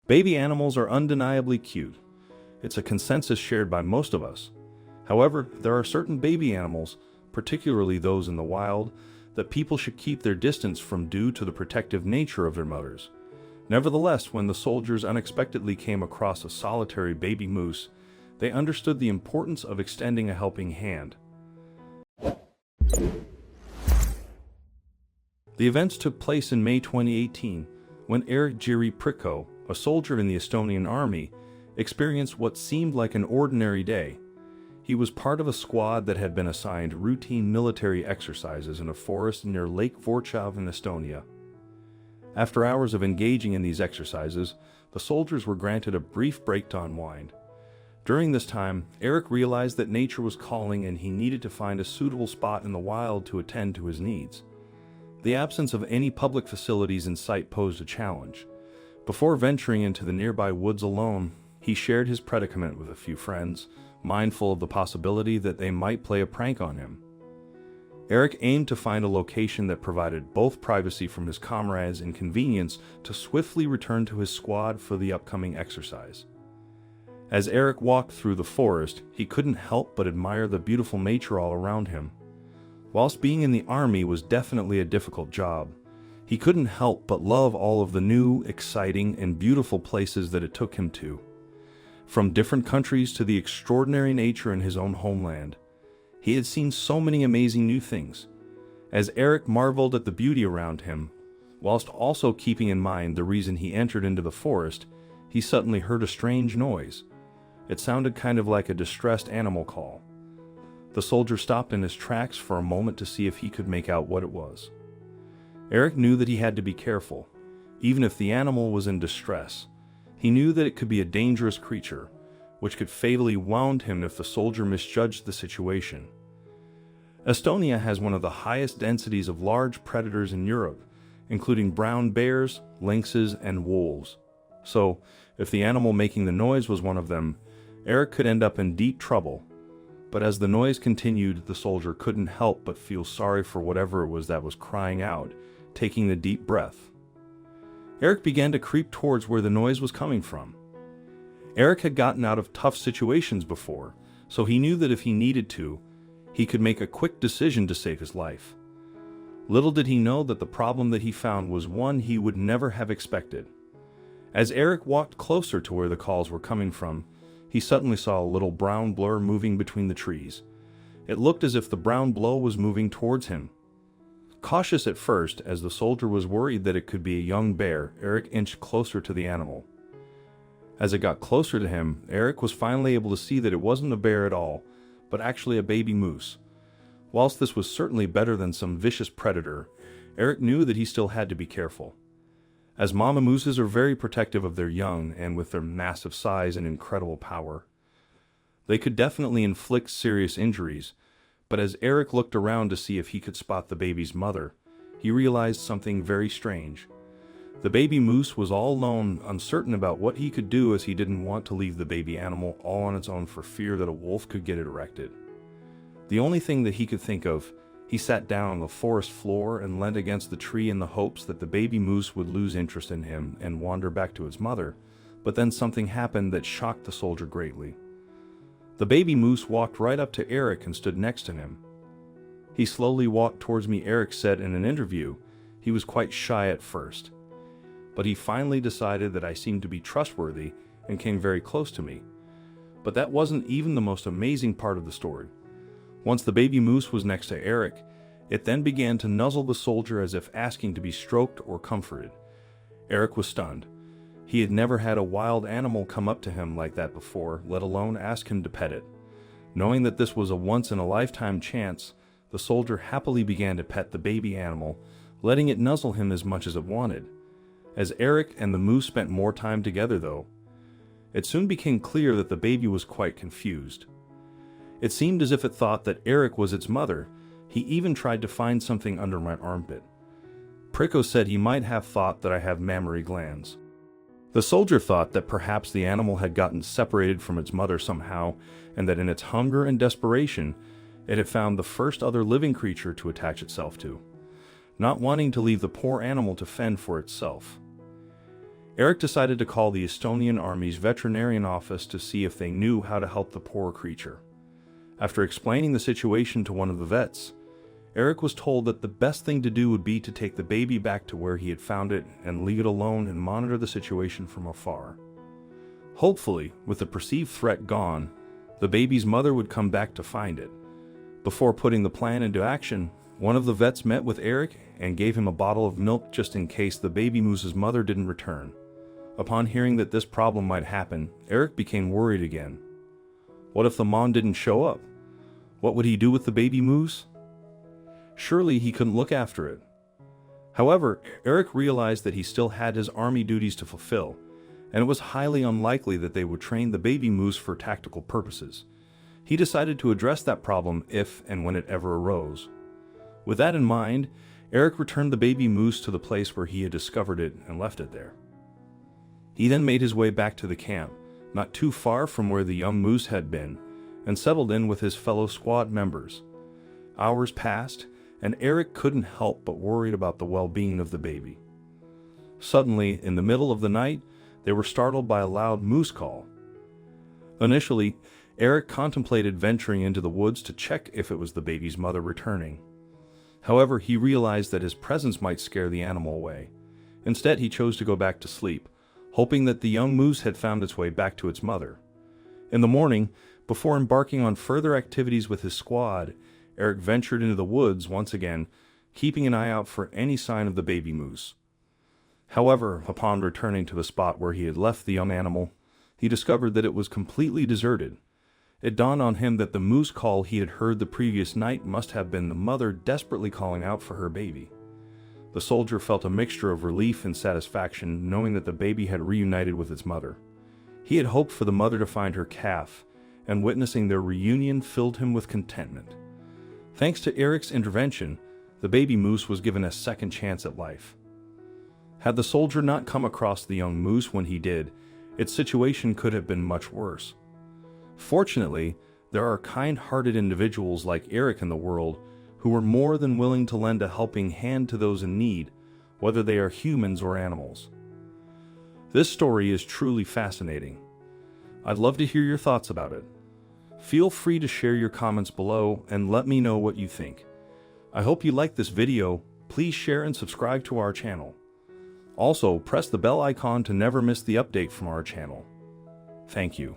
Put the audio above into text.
Baby animals are undeniably cute. It's a consensus shared by most of us. However, there are certain baby animals, particularly those in the wild, that people should keep their distance from due to the protective nature of their mothers. Nevertheless, when the soldiers unexpectedly came across a solitary baby moose, they understood the importance of extending a helping hand. The events took place in May 2018, when Eric Jiri Priko, a soldier in the Estonian army, experienced what seemed like an ordinary day. He was part of a squad that had been assigned routine military exercises in a forest near Lake Vorchav in Estonia. After hours of engaging in these exercises, the soldiers were granted a brief break to unwind. During this time, Eric realized that nature was calling and he needed to find a suitable spot in the wild to attend to his needs. The absence of any public facilities in sight posed a challenge. Before venturing into the nearby woods alone, he shared his predicament with a few friends, mindful of the possibility that they might play a prank on him. Eric aimed to find a location that provided both privacy from his comrades and convenience to swiftly return to his squad for the upcoming exercise. As Eric walked through the forest, he couldn't help but admire the beautiful nature all around him. Whilst being in the army was definitely a difficult job, he couldn't help but love all of the new, exciting, and beautiful places that it took him to. From different countries to the extraordinary nature in his own homeland, he had seen so many amazing new things. As Eric marveled at the beauty around him, whilst also keeping in mind the reason he entered into the forest, he suddenly heard a strange noise. It sounded kind of like a distressed animal call. The soldier stopped in his tracks for a moment to see if he could make out what it was. Eric knew that he had to be careful. Even if the animal was in distress, he knew that it could be a dangerous creature, which could fatally wound him if the soldier misjudged the situation. Estonia has one of the highest densities of large predators in Europe, including brown bears, lynxes, and wolves. So, if the animal making the noise was one of them, Eric could end up in deep trouble. But as the noise continued, the soldier couldn't help but feel sorry for whatever it was that was crying out, taking a deep breath. Eric began to creep towards where the noise was coming from. Eric had gotten out of tough situations before, so he knew that if he needed to, he could make a quick decision to save his life. Little did he know that the problem that he found was one he would never have expected. As Eric walked closer to where the calls were coming from, he suddenly saw a little brown blur moving between the trees. It looked as if the brown blur was moving towards him. Cautious at first, as the soldier was worried that it could be a young bear, Eric inched closer to the animal. As it got closer to him, Eric was finally able to see that it wasn't a bear at all, but actually a baby moose. Whilst this was certainly better than some vicious predator, Eric knew that he still had to be careful. As mama mooses are very protective of their young, and with their massive size and incredible power, they could definitely inflict serious injuries. But as Eric looked around to see if he could spot the baby's mother, he realized something very strange. The baby moose was all alone, uncertain about what he could do, as he didn't want to leave the baby animal all on its own for fear that a wolf could get it erected. The only thing that he could think of, he sat down on the forest floor and leaned against the tree in the hopes that the baby moose would lose interest in him and wander back to its mother. But then something happened that shocked the soldier greatly. The baby moose walked right up to Eric and stood next to him. He slowly walked towards me, Eric said in an interview. He was quite shy at first, but he finally decided that I seemed to be trustworthy and came very close to me. But that wasn't even the most amazing part of the story. Once the baby moose was next to Eric, it then began to nuzzle the soldier as if asking to be stroked or comforted. Eric was stunned. He had never had a wild animal come up to him like that before, let alone ask him to pet it. Knowing that this was a once-in-a-lifetime chance, the soldier happily began to pet the baby animal, letting it nuzzle him as much as it wanted. As Eric and the moose spent more time together, though, it soon became clear that the baby was quite confused. It seemed as if it thought that Eric was its mother. He even tried to find something under my armpit. Priko said he might have thought that I have mammary glands. The soldier thought that perhaps the animal had gotten separated from its mother somehow, and that in its hunger and desperation, it had found the first other living creature to attach itself to, not wanting to leave the poor animal to fend for itself. Eric decided to call the Estonian Army's veterinarian office to see if they knew how to help the poor creature. After explaining the situation to one of the vets, Eric was told that the best thing to do would be to take the baby back to where he had found it and leave it alone and monitor the situation from afar. Hopefully, with the perceived threat gone, the baby's mother would come back to find it. Before putting the plan into action, one of the vets met with Eric and gave him a bottle of milk just in case the baby moose's mother didn't return. Upon hearing that this problem might happen, Eric became worried again. What if the mom didn't show up? What would he do with the baby moose? Surely he couldn't look after it. However, Eric realized that he still had his army duties to fulfill, and it was highly unlikely that they would train the baby moose for tactical purposes. He decided to address that problem if and when it ever arose. With that in mind, Eric returned the baby moose to the place where he had discovered it and left it there. He then made his way back to the camp, not too far from where the young moose had been, and settled in with his fellow squad members. Hours passed, and Eric couldn't help but worry about the well-being of the baby. Suddenly, in the middle of the night, they were startled by a loud moose call. Initially, Eric contemplated venturing into the woods to check if it was the baby's mother returning. However, he realized that his presence might scare the animal away. Instead, he chose to go back to sleep, hoping that the young moose had found its way back to its mother. In the morning, before embarking on further activities with his squad, Eric ventured into the woods once again, keeping an eye out for any sign of the baby moose. However, upon returning to the spot where he had left the young animal, he discovered that it was completely deserted. It dawned on him that the moose call he had heard the previous night must have been the mother desperately calling out for her baby. The soldier felt a mixture of relief and satisfaction knowing that the baby had reunited with its mother. He had hoped for the mother to find her calf, and witnessing their reunion filled him with contentment. Thanks to Eric's intervention, the baby moose was given a second chance at life. Had the soldier not come across the young moose when he did, its situation could have been much worse. Fortunately, there are kind-hearted individuals like Eric in the world who are more than willing to lend a helping hand to those in need, whether they are humans or animals. This story is truly fascinating. I'd love to hear your thoughts about it. Feel free to share your comments below and let me know what you think. I hope you liked this video. Please share and subscribe to our channel. Also, press the bell icon to never miss the update from our channel. Thank you.